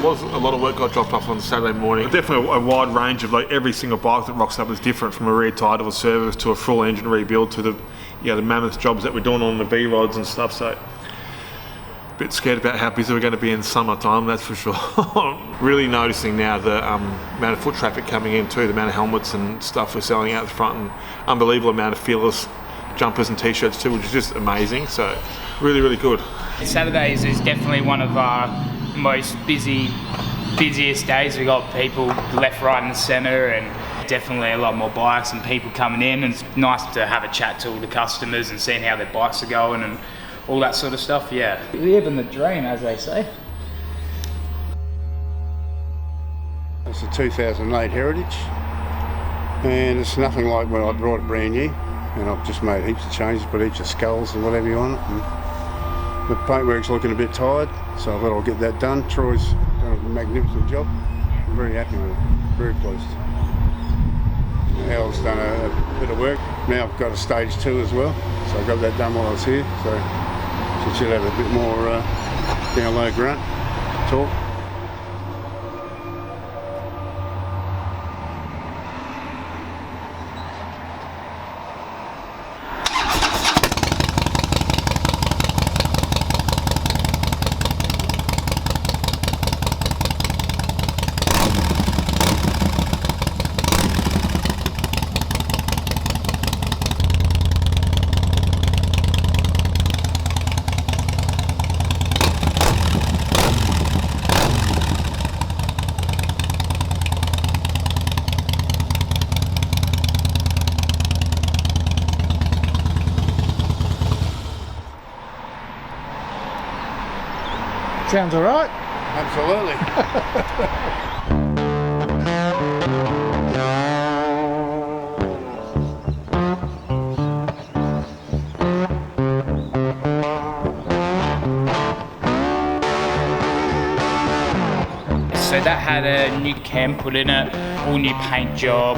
was a lot of work got dropped off on Saturday morning. Definitely a wide range of like every single bike that rocks up is different, from a rear tyre to a service to a full engine rebuild to the mammoth jobs that we're doing on the V-rods and stuff. So a bit scared about how busy we're going to be in summertime, that's for sure. Really noticing now the amount of foot traffic coming in too, the amount of helmets and stuff we're selling out the front, and unbelievable amount of Fearless jumpers and t-shirts too, which is just amazing. So really, really good. Saturdays is definitely one of our most busiest days. We got people left, right and centre, and definitely a lot more bikes and people coming in, and it's nice to have a chat to all the customers and seeing how their bikes are going and all that sort of stuff. Yeah, living the dream, as they say. It's a 2008 Heritage, and it's nothing like when I brought it brand new, and I've just made heaps of changes, put heaps of skulls and whatever you want. And the paintwork's looking a bit tired, so I thought I'll get that done. Troy's done a magnificent job. I'm very happy with it, very pleased. Al's done a bit of work. Now I've got a stage 2 as well, so I got that done while I was here, so should have a bit more down low grunt talk. Sounds all right. Absolutely. So that had a new cam put in it, all new paint job,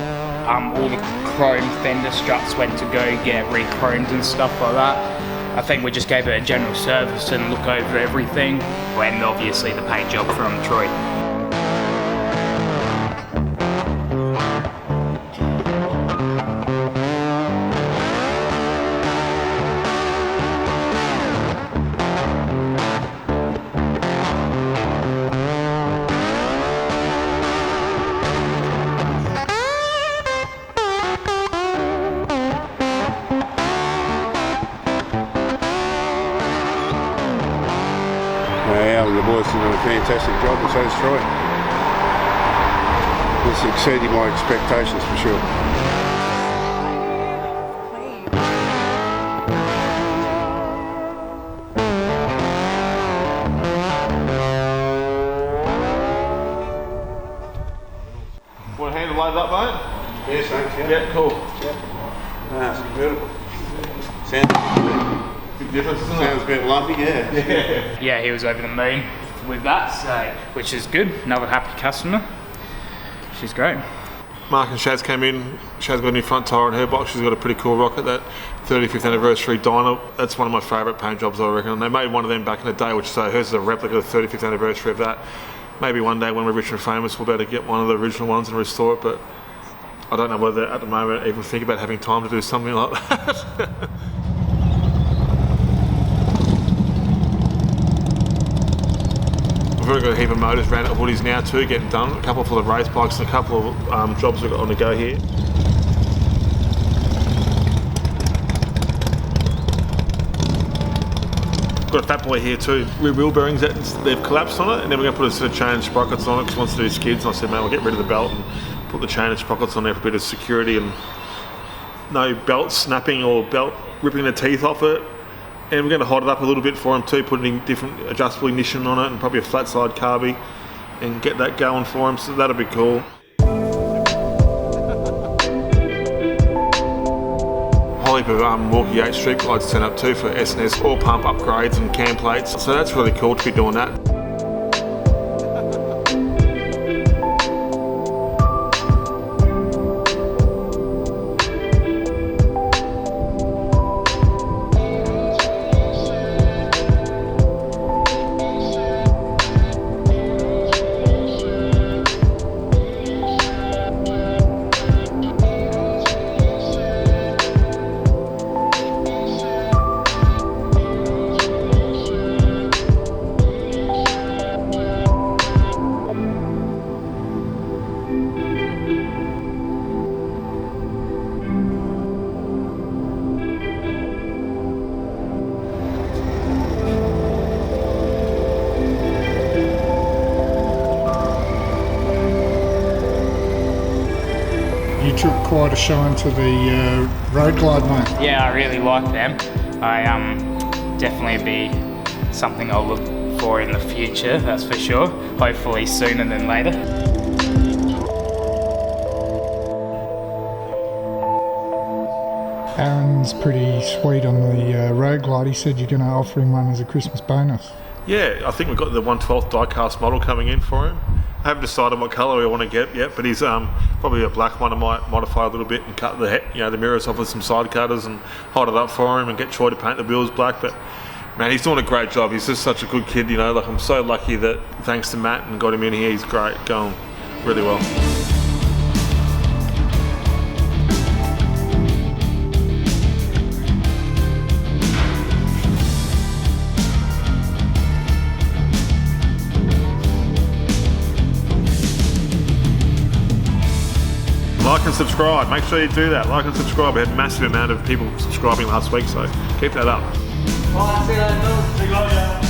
all the chrome fender struts went to go get re-chromed and stuff like that. I think we just gave it a general service and look over everything, and obviously the paint job from Troy. The boys are doing a fantastic job, and so is Troy. It's exceeding my expectations for sure. Want to hand it load up, mate? Yes, thanks. Yeah, cool. Yeah. It's beautiful. Sounds Big difference, isn't Sounds a bit lumpy, Yeah, he was over the moon with that, so, which is good. Another happy customer. She's great. Mark and Shaz came in. Shaz got a new front tyre on her bike. She's got a pretty cool rocket, that 35th anniversary dyno. That's one of my favourite paint jobs, I reckon. And they made one of them back in the day, which so hers is a replica of the 35th anniversary of that. Maybe one day when we're rich and famous, we'll be able to get one of the original ones and restore it, but I don't know whether at the moment even think about having time to do something like that. We've already got a heap of motors around at Hoodies now too, getting done. A couple for the race bikes and a couple of jobs we've got on the go here. Got a Fatboy here too. Rear wheel bearings that they've collapsed on it, and then we're going to put a set of chain and sprockets on it because wants to do skids. And I said, mate, we'll get rid of the belt and put the chain and sprockets on there for a bit of security and no belt snapping or belt ripping the teeth off it. And we're going to hot it up a little bit for him too, putting different adjustable ignition on it and probably a flat side carby and get that going for him, so that'll be cool. Whole heap of Walkie 8 street glides turn up too for S&S oil pump upgrades and cam plates, so that's really cool to be doing that. you took quite a shine to the road glide, mate. Yeah, I really like them. I definitely be something I'll look for in the future, that's for sure. Hopefully sooner than later. Aaron's pretty sweet on the road glide. He said you're going to offer him one as a Christmas bonus. Yeah, I think we've got the 1/12 die-cast model coming in for him. I haven't decided what colour we want to get yet, but he's probably a black one. I might modify a little bit and cut the mirrors off with some side cutters and hold it up for him and get Troy to paint the wheels black. But man, he's doing a great job. He's just such a good kid, Like, I'm so lucky that thanks to Matt and got him in here, he's great, going really well. Like and subscribe. Make sure you do that. Like and subscribe. We had a massive amount of people subscribing last week, so keep that up. Bye, see you later.